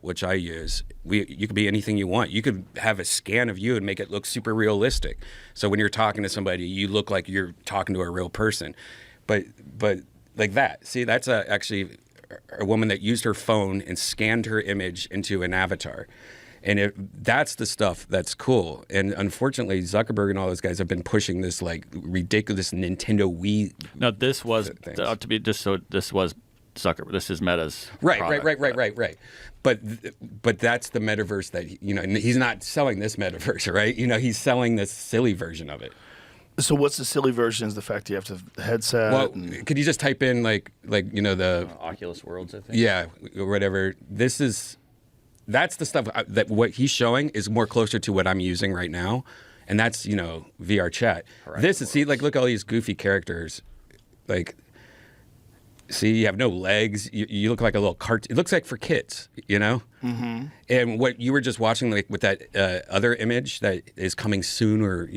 which I use, you could be anything you want. You could have a scan of you and make it look super realistic. So when you're talking to somebody, you look like you're talking to a real person. But like that. See, that's actually a woman that used her phone and scanned her image into an avatar. And that's the stuff that's cool. And unfortunately, Zuckerberg and all those guys have been pushing this like ridiculous Nintendo Wii. No, this was to be just so. This was Zuckerberg. This is Meta's. Right. But that's the metaverse that and he's not selling this metaverse, right? He's selling this silly version of it. So what's the silly version? Is the fact you have to have the headset? Well, could you just type in like the Oculus Worlds? I think. Yeah, or whatever. That's the stuff that what he's showing is more closer to what I'm using right now, and that's VR chat. Right. This is look at all these goofy characters, like. See, you have no legs. You look like a little cartoon. It looks like for kids, Mm-hmm. And what you were just watching, like with that other image that is coming soon, or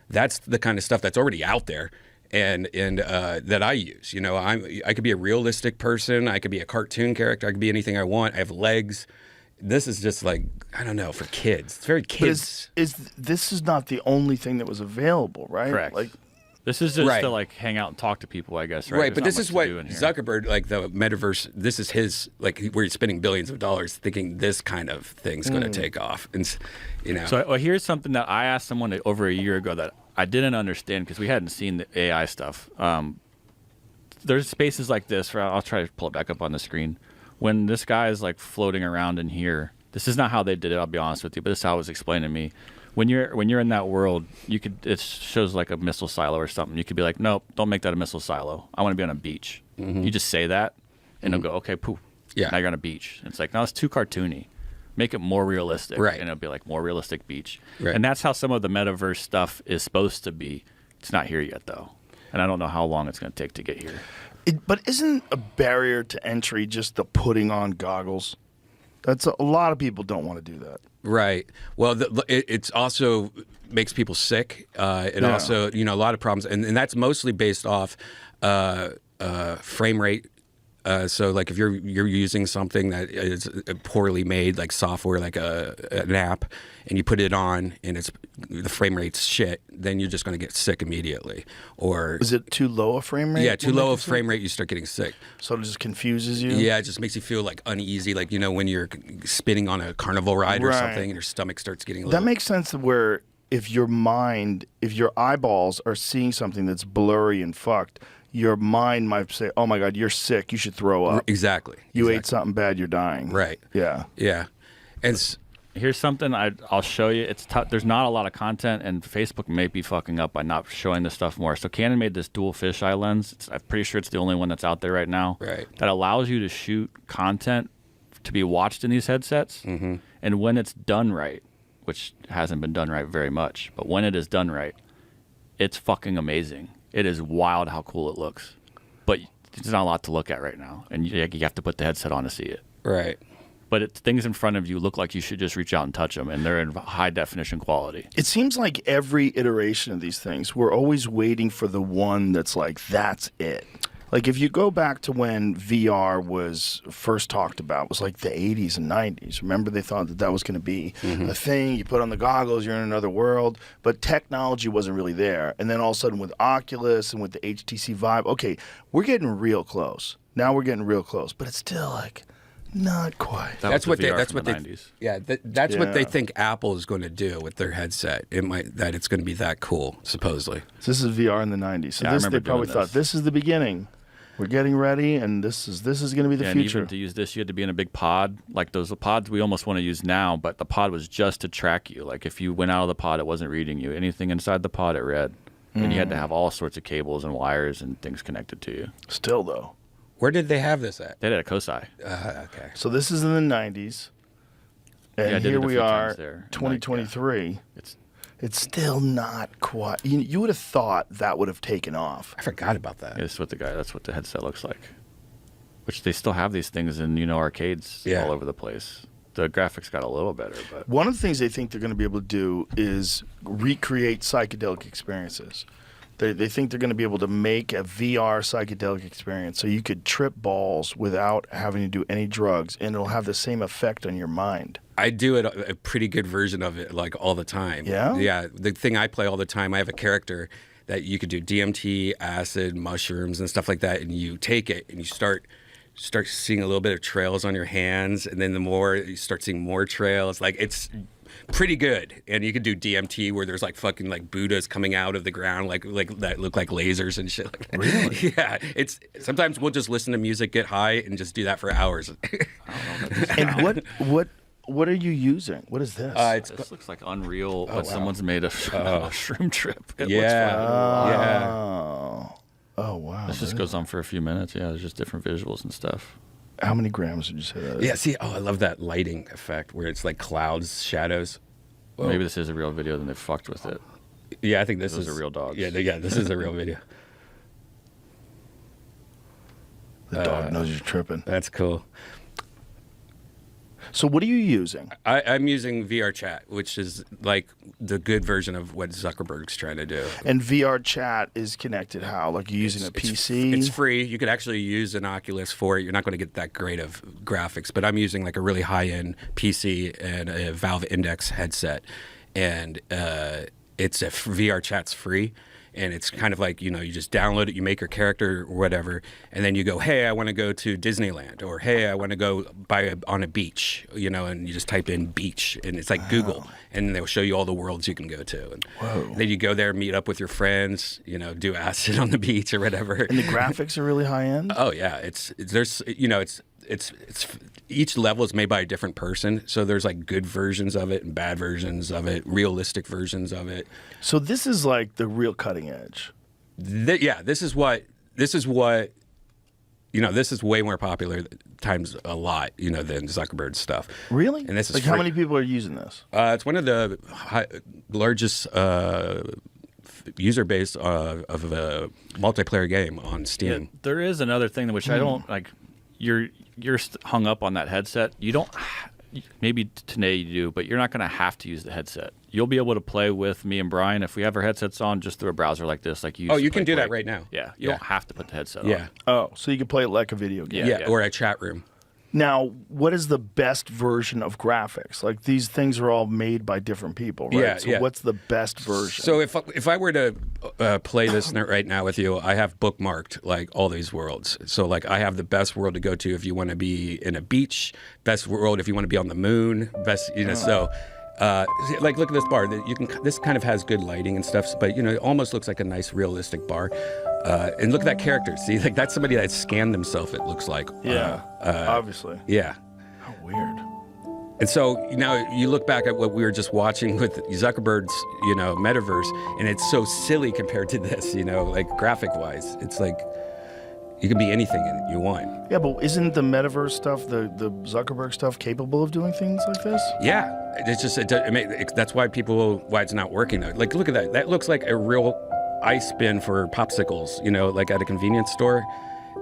that's the kind of stuff that's already out there, and that I use. I could be a realistic person. I could be a cartoon character. I could be anything I want. I have legs. This is just like, I don't know, for kids. It's very kids. This is not the only thing that was available, right? Correct. Like. This is just to like hang out and talk to people, I guess, right? Right, but this is what Zuckerberg, like the metaverse, this is his, like where he's spending billions of dollars thinking this kind of thing's going to take off. And, So here's something that I asked someone over a year ago that I didn't understand because we hadn't seen the AI stuff. There's spaces like this, where I'll try to pull it back up on the screen. When this guy is like floating around in here, this is not how they did it, I'll be honest with you, but this is how it was explained to me. When you're in that world, it shows like a missile silo or something. You could be like, nope, don't make that a missile silo. I want to be on a beach. Mm-hmm. You just say that, and it'll go, okay, poof. Yeah. Now you're on a beach. And it's like, no, it's too cartoony. Make it more realistic. Right. And it'll be like more realistic beach. Right. And that's how some of the metaverse stuff is supposed to be. It's not here yet, though. And I don't know how long it's going to take to get here. But isn't a barrier to entry just the putting on goggles? That's a lot of people don't want to do that. Right. Well, it's also makes people sick. Also, a lot of problems, and that's mostly based off frame rate. So, like, if you're using something that is poorly made, like software, like an app, and you put it on, and the frame rate's shit, then you're just going to get sick immediately. Or is it too low a frame rate? Yeah, too low a frame rate, you start getting sick. So it just confuses you. Yeah, it just makes you feel like uneasy, like when you're spinning on a carnival ride or something, and your stomach starts getting a little. That makes sense. Where if your eyeballs are seeing something that's blurry and fucked, your mind might say, "Oh my God, you're sick. You should throw up." Exactly. You ate something bad. You're dying. Right. Yeah. Yeah. And here's something I'll show you. It's tough. There's not a lot of content, and Facebook may be fucking up by not showing this stuff more. So Canon made this dual fisheye lens. I'm pretty sure it's the only one that's out there right now. Right. That allows you to shoot content to be watched in these headsets, mm-hmm. and when it's done right, which hasn't been done right very much, but when it is done right, it's fucking amazing. It is wild how cool it looks, but there's not a lot to look at right now, and you have to put the headset on to see it. Right. But things in front of you look like you should just reach out and touch them, and they're in high definition quality. It seems like every iteration of these things, we're always waiting for the one that's like, that's it. Like if you go back to when VR was first talked about, it was like the 80s and 90s. Remember, they thought that was going to be a thing. You put on the goggles, you're in another world. But technology wasn't really there. And then all of a sudden with Oculus and with the HTC Vive, okay, we're getting real close. Now we're getting real close. But it's still like not quite. That's what they 90s. Yeah, that's what they think Apple is going to do with their headset. It's going to be that cool, supposedly. So this is VR in the 90s. So yeah, they probably thought this is the beginning. We're getting ready, and this is going to be the future. And even to use this, you had to be in a big pod, like those pods we almost want to use now. But the pod was just to track you. Like if you went out of the pod, it wasn't reading you. Anything inside the pod, it read, and you had to have all sorts of cables and wires and things connected to you. Still, though, where did they have this at? They did at COSI. Okay. So this is in the 90s, and here we are, 2023. It's still not quite. You would have thought that would have taken off. I forgot about that. Yeah, that's what the headset looks like. Which they still have these things in arcades all over the place. The graphics got a little better, but one of the things they think they're going to be able to do is recreate psychedelic experiences. They think they're going to be able to make a VR psychedelic experience so you could trip balls without having to do any drugs, and it'll have the same effect on your mind. I do a pretty good version of it, like all the time. Yeah? Yeah. The thing I play all the time, I have a character that you could do DMT, acid, mushrooms, and stuff like that, and you take it and you start seeing a little bit of trails on your hands, and then the more you start seeing more trails, like it's pretty good. And you could do DMT where there's like fucking like Buddhas coming out of the ground, like that look like lasers and shit like that. Really? Yeah. It's sometimes we'll just listen to music, get high, and just do that for hours. And what are you using? What is this? This looks like Unreal, but someone's made a shroom trip. It Yeah. looks fun. Yeah. Oh, wow. This just goes on for a few minutes. Yeah, there's just different visuals and stuff. How many grams did you say that is? Yeah, see, I love that lighting effect where it's like clouds, shadows. Whoa. Maybe this is a real video, then they fucked with it. Yeah, I think this Those is are real dogs. Yeah, this is a real video. The dog knows you're tripping. That's cool. So what are you using? I'm using VR chat, which is like the good version of what Zuckerberg's trying to do. And VR chat is connected how? Like you're using a PC? It's free. You could actually use an Oculus for it. You're not going to get that great of graphics, but I'm using like a really high-end PC and a Valve Index headset, and it's VR chat's free. And it's kind of like, you just download it, you make your character or whatever, and then you go, hey, I want to go to Disneyland, or hey, I want to go on a beach, and you just type in beach, and it's like Google, and they'll show you all the worlds you can go to. And then you go there, meet up with your friends, do acid on the beach or whatever. And the graphics are really high end? Oh yeah, it's each level is made by a different person, so there's like good versions of it and bad versions of it, realistic versions of it. So this is like the real cutting edge. This is way more popular times a lot, than Zuckerberg's stuff. Really? And this is like how many people are using this? It's one of the largest user base of a multiplayer game on Steam. Yeah, there is another thing which I don't like. You're hung up on that headset. You don't. Maybe today you do, but you're not going to have to use the headset. You'll be able to play with me and Brian if we have our headsets on just through a browser like this. Like you can do that right now. Yeah, you don't have to put the headset on. Yeah. Oh, so you can play it like a video game. Yeah, or a chat room. Now, what is the best version of graphics? Like these things are all made by different people, right? Yeah, so what's the best version? So if I were to play this right now with you, I have bookmarked like all these worlds. So like I have the best world to go to if you want to be in a beach, best world if you want to be on the moon, best so. Like look at this bar. This kind of has good lighting and stuff, but it almost looks like a nice realistic bar. And look at that character. See, like that's somebody that scanned themselves. It looks like. Yeah. Obviously. Yeah. How weird. And so now you look back at what we were just watching with Zuckerberg's, metaverse, and it's so silly compared to this, like graphic-wise. It's like you can be anything you want. Yeah, but isn't the metaverse stuff, the Zuckerberg stuff, capable of doing things like this? Yeah, it's just that's why it's not working though. Like, look at that. That looks like a real ice bin for popsicles. Like at a convenience store.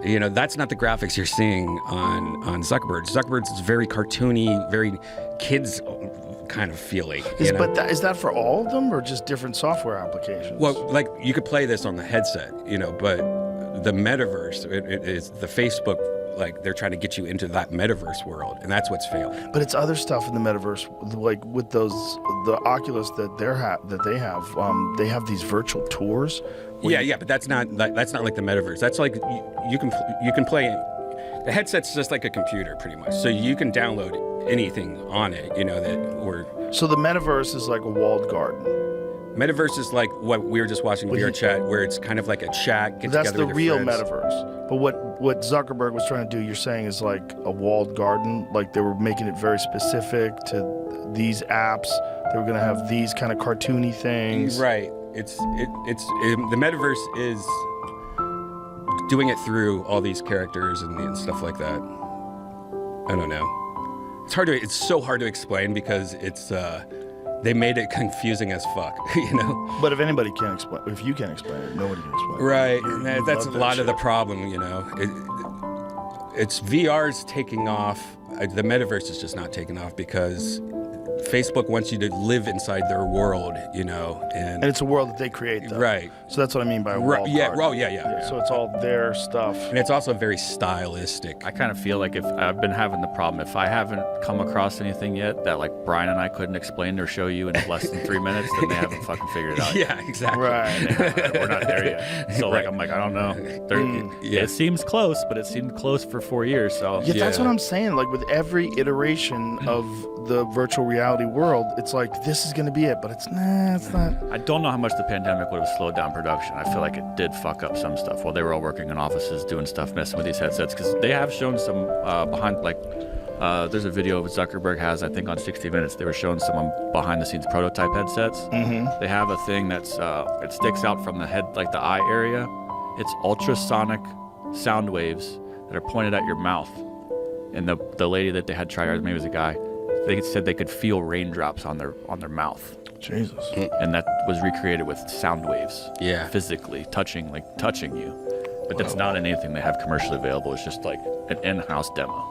That's not the graphics you're seeing on Zuckerberg. Zuckerberg's is very cartoony, very kids kind of feeling. Is that for all of them or just different software applications? Well, like you could play this on the headset, but the metaverse it is the Facebook. Like they're trying to get you into that metaverse world, and that's what's failing. But it's other stuff in the metaverse, like with the Oculus that they have these virtual tours. Yeah, but that's not like the metaverse. That's like you can play. The headset's just like a computer, pretty much. So you can download anything on it, So the metaverse is like a walled garden. Metaverse is like what we were just watching VR chat, where it's kind of like a chat. That's the real metaverse. But what Zuckerberg was trying to do, you're saying, is like a walled garden. Like they were making it very specific to these apps. They were going to have these kind of cartoony things. Right. It's the metaverse is doing it through all these characters and stuff like that. I don't know. It's so hard to explain because it's. They made it confusing as fuck, But if anybody can explain, if you can't explain it, nobody can explain it. Right, that's a lot of the problem, It's VR's taking off. The metaverse is just not taking off because Facebook wants you to live inside their world, And it's a world that they create, though. Right. So that's what I mean by a walled Yeah. garden. Yeah. So it's all their stuff. And it's also very stylistic. I kind of feel like if I've been having the problem, if I haven't come across anything yet that like Brian and I couldn't explain or show you in less than 3 minutes, then they haven't fucking figured it out yet. Yeah, exactly. Right. We're not there yet. So like, I'm like, I don't know. It seems close, but it seemed close for 4 years. So Yeah, that's what I'm saying. Like with every iteration of the virtual reality world, it's like this is going to be it, but it's not. I don't know how much the pandemic would have slowed down production. I feel like it did fuck up some stuff while they were all working in offices doing stuff, messing with these headsets, because they have shown some behind, like, there's a video Zuckerberg has, I think, on 60 Minutes. They were showing some behind-the-scenes prototype headsets. Mm-hmm. They have a thing that's it sticks out from the head, like the eye area. It's ultrasonic sound waves that are pointed at your mouth. And the lady that they had try, or maybe it was a guy, they said they could feel raindrops on their mouth. Jesus. And that was recreated with sound waves. Yeah. Physically touching you. But that's not anything they have commercially available. It's just like an in-house demo.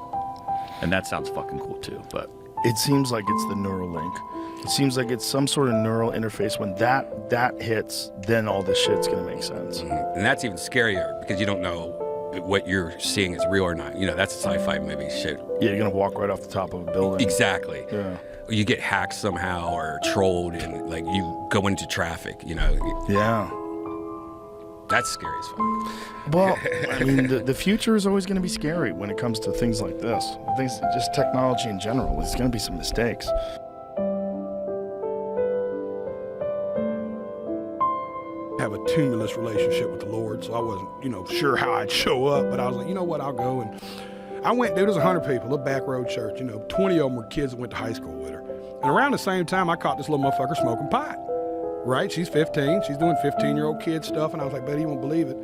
And that sounds fucking cool too. But It seems like it's the Neuralink. It seems like it's some sort of neural interface. When that hits, then all this shit's gonna make sense. And that's even scarier because you don't know what you're seeing is real or not. That's sci-fi movie shit. Yeah, you're gonna walk right off the top of a building. Exactly. Yeah. You get hacked somehow or trolled and like you go into traffic, Yeah. That's scary as fuck. Well, I mean, the future is always going to be scary when it comes to things like this. Just technology in general. There's going to be some mistakes. Have a tumultuous relationship with the Lord, so I wasn't, sure how I'd show up, but I was like, you know what, I'll go. And I went, dude, it was 100 people, a back road church, 20 of them were kids that went to high school with her. And around the same time, I caught this little motherfucker smoking pot, right? She's 15, she's doing 15-year-old kid stuff, and I was like, buddy, you won't believe it.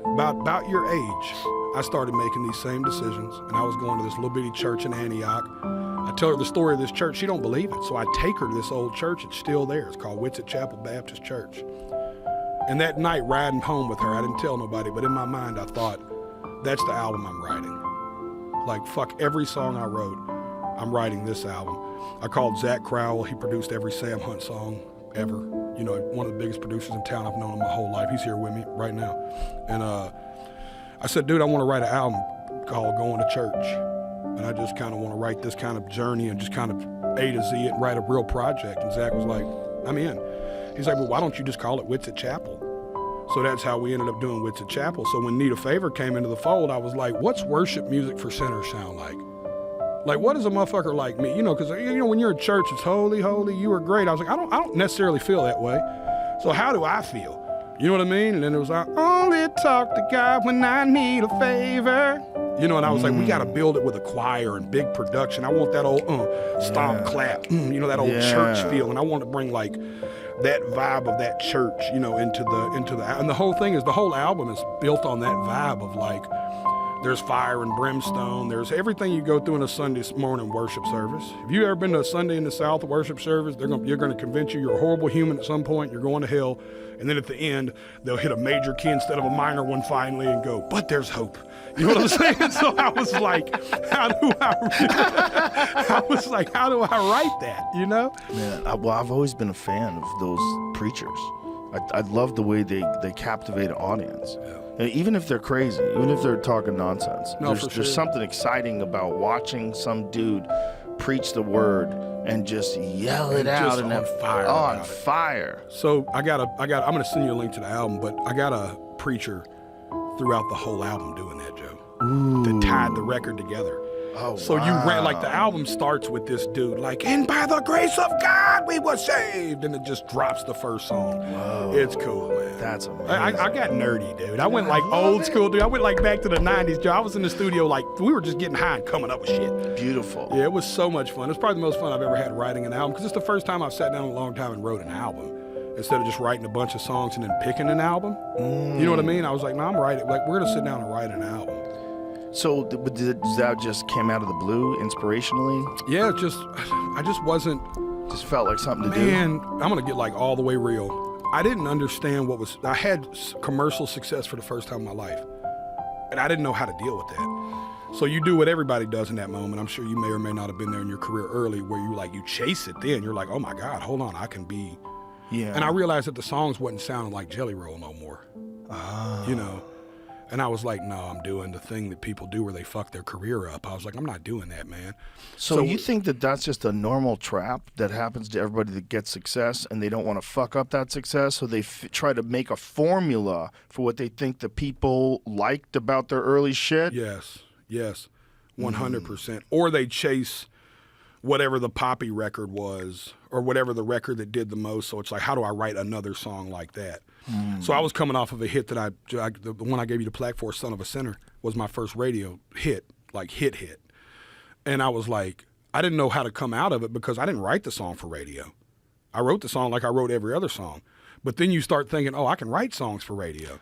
About your age, I started making these same decisions, and I was going to this little bitty church in Antioch. I tell her the story of this church, she don't believe it, so I take her to this old church, it's still there, it's called Whitsitt Chapel Baptist Church. And that night, riding home with her, I didn't tell nobody, but in my mind, I thought, that's the album I'm writing. Like, fuck every song I wrote, I'm writing this album. I called Zach Crowell, he produced every Sam Hunt song ever. One of the biggest producers in town, I've known him my whole life. He's here with me right now. And I said, dude, I want to write an album called Going to Church. And I just kind of want to write this kind of journey and just kind of A to Z it and write a real project. And Zach was like, I'm in. He's like, well, why don't you just call it Whitsitt Chapel? So that's how we ended up doing Whitsitt Chapel. So when Need a Favor came into the fold, I was like, what's worship music for sinners sound like? Like, what does a motherfucker like me? Because, when you're in church, it's holy, holy, you are great. I was like, I don't necessarily feel that way. So how do I feel? You know what I mean? And then it was like, only talk to God when I need a favor. And I was like, we got to build it with a choir and big production. I want that old stomp, clap, that old church feel. And I want to bring like that vibe of that church, into the, and the whole thing is, the whole album is built on that vibe of like, there's fire and brimstone. There's everything you go through in a Sunday morning worship service. Have you ever been to a Sunday in the South worship service? You're going to convince you you're a horrible human at some point. You're going to hell. And then at the end, they'll hit a major key instead of a minor one finally and go, but there's hope. You know what I'm saying? So I was like, how do I write that, Man, I've always been a fan of those preachers. I love the way they captivate an audience. Yeah. And even if they're crazy, even if they're talking nonsense, there's something exciting about watching some dude preach the word and just yell it out and on fire. On fire. So I'm gonna send you a link to the album, but I got a preacher throughout the whole album doing that, Joe. Ooh. That tied the record together. Oh, so wow. You ran, like, the album starts with this dude, like, and by the grace of God we were saved, and it just drops the first song. Whoa. It's cool, man. That's amazing. I got nerdy, dude. I went like old school, dude. I went like back to the 90s, Joe. I was in the studio, like, we were just getting high and coming up with shit. Beautiful. Yeah, it was so much fun. It's probably the most fun I've ever had writing an album, because it's the first time I've sat down in a long time and wrote an album, instead of just writing a bunch of songs and then picking an album. You know what I mean? I was like, no, I'm writing, like, we're gonna sit down and write an album. So that just came out of the blue, inspirationally? Yeah, I just wasn't. Just felt like something to do. Man, I'm gonna get like all the way real. I didn't understand I had commercial success for the first time in my life, and I didn't know how to deal with that. So you do what everybody does in that moment. I'm sure you may or may not have been there in your career early where you chase it then. You're like, oh my God, hold on, I can be. Yeah. And I realized that the songs wasn't sounding like Jelly Roll no more. You know? And I was like, no, I'm doing the thing that people do where they fuck their career up. I was like, I'm not doing that, man. So you think that that's just a normal trap that happens to everybody that gets success, and they don't want to fuck up that success, so they try to make a formula for what they think the people liked about their early shit? Yes, 100%. Or they chase whatever the poppy record was or whatever the record that did the most. So it's like, how do I write another song like that? So I was coming off of a hit that the one I gave you the plaque for, Son of a Sinner, was my first radio hit, like hit. And I was like, I didn't know how to come out of it because I didn't write the song for radio. I wrote the song like I wrote every other song. But then you start thinking, oh, I can write songs for radio.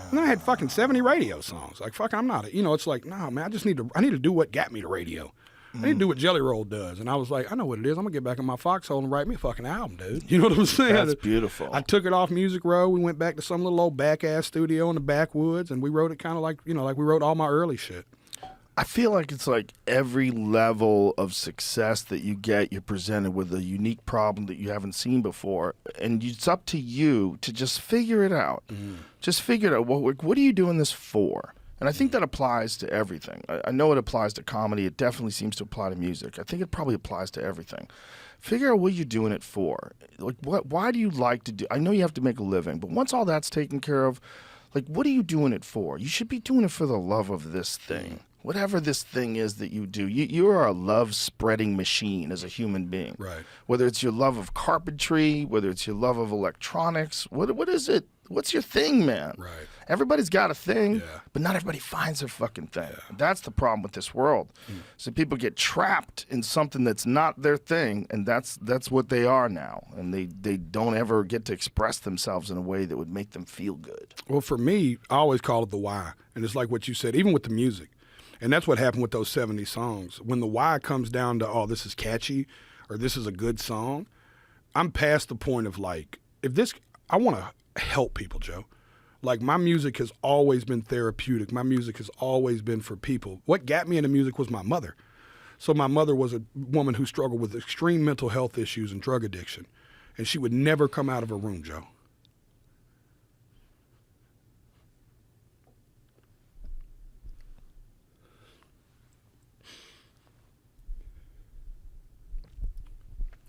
And I had fucking 70 radio songs. Like, fuck, I'm not, it's like, no, man, I need to do what got me to radio. I need to do what Jelly Roll does. And I was like, I know what it is. I'm going to get back in my foxhole and write me a fucking album, dude. You know what I'm saying? That's beautiful. I took it off Music Row. We went back to some little old back-ass studio in the backwoods, and we wrote it kind of like, like we wrote all my early shit. I feel like it's like every level of success that you get, you're presented with a unique problem that you haven't seen before. And it's up to you to just figure it out. Just figure it out. What are you doing this for? And I think that applies to everything. I know it applies to comedy. It definitely seems to apply to music. I think it probably applies to everything. Figure out what you're doing it for. Like, why do you like to do? I know you have to make a living, but once all that's taken care of, like, what are you doing it for? You should be doing it for the love of this thing. Whatever this thing is that you do, you are a love-spreading machine as a human being. Right. Whether it's your love of carpentry, whether it's your love of electronics, what is it? What's your thing, man? Right. Everybody's got a thing, Yeah. but not everybody finds their fucking thing. That's the problem with this world. So people get trapped in something that's not their thing, and that's what they are now. And they don't ever get to express themselves in a way that would make them feel good. Well, for me, I always call it the why. And it's like what you said, even with the music. And that's what happened with those 70 songs. When the why comes down to, oh, this is catchy or this is a good song, I'm past the point of like, I want to help people, Joe. Like, my music has always been therapeutic. My music has always been for people. What got me into music was my mother. So my mother was a woman who struggled with extreme mental health issues and drug addiction. And she would never come out of her room, Joe.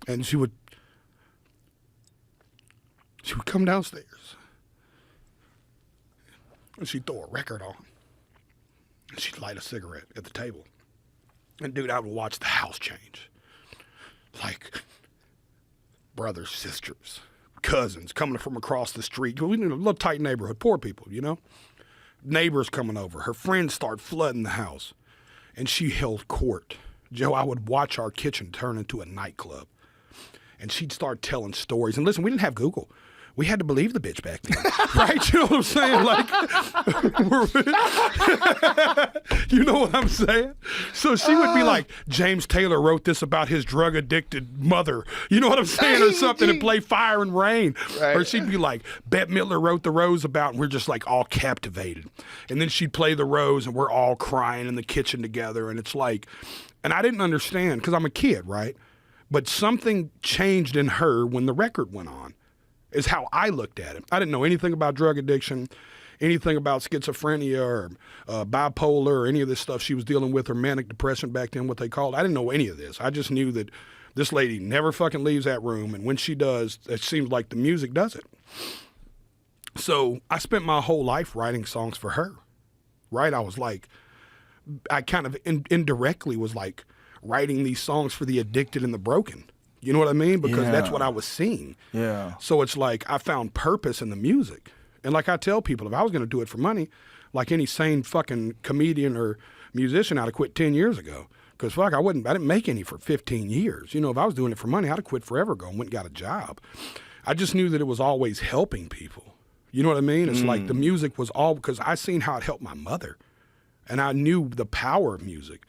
And she would come downstairs and she'd throw a record on and she'd light a cigarette at the table. And dude, I would watch the house change. Like brothers, sisters, cousins coming from across the street. We live in a little tight neighborhood, poor people, Neighbors coming over. Her friends start flooding the house. And she held court. Joe, I would watch our kitchen turn into a nightclub. And she'd start telling stories. And listen, we didn't have Google. We had to believe the bitch back then. Right? You know what I'm saying? Like, you know what I'm saying? So she would be like, James Taylor wrote this about his drug-addicted mother. You know what I'm saying? Or something, and play Fire and Rain. Right. Or she'd be like, Bette Midler wrote The Rose about, and we're just like all captivated. And then she'd play The Rose, and we're all crying in the kitchen together. And it's like, and I didn't understand, because I'm a kid, right? But something changed in her when the record went on, is how I looked at it. I didn't know anything about drug addiction, anything about schizophrenia or bipolar or any of this stuff she was dealing with, or manic depression back then, what they called. I didn't know any of this. I just knew that this lady never fucking leaves that room, and when she does, it seems like the music does it. So I spent my whole life writing songs for her, right? I was like, I kind of indirectly was like, writing these songs for the addicted and the broken. You know what I mean? Because that's what I was seeing. Yeah. So it's like I found purpose in the music. And like I tell people, if I was going to do it for money, like any sane fucking comedian or musician, I'd have quit 10 years ago. Because fuck, I didn't make any for 15 years. If I was doing it for money, I'd have quit forever ago and went and got a job. I just knew that it was always helping people. You know what I mean? It's like the music was all, because I seen how it helped my mother. And I knew the power of music.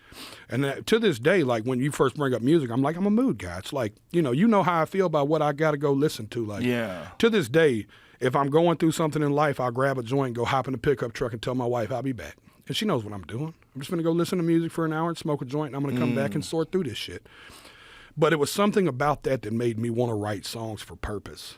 And to this day, like when you first bring up music, I'm like, I'm a mood guy. It's like, you know how I feel about what I got to go listen to. Like, to this day, if I'm going through something in life, I'll grab a joint, go hop in the pickup truck and tell my wife I'll be back. And she knows what I'm doing. I'm just going to go listen to music for an hour and smoke a joint, and I'm going to come back and sort through this shit. But it was something about that made me want to write songs for purpose.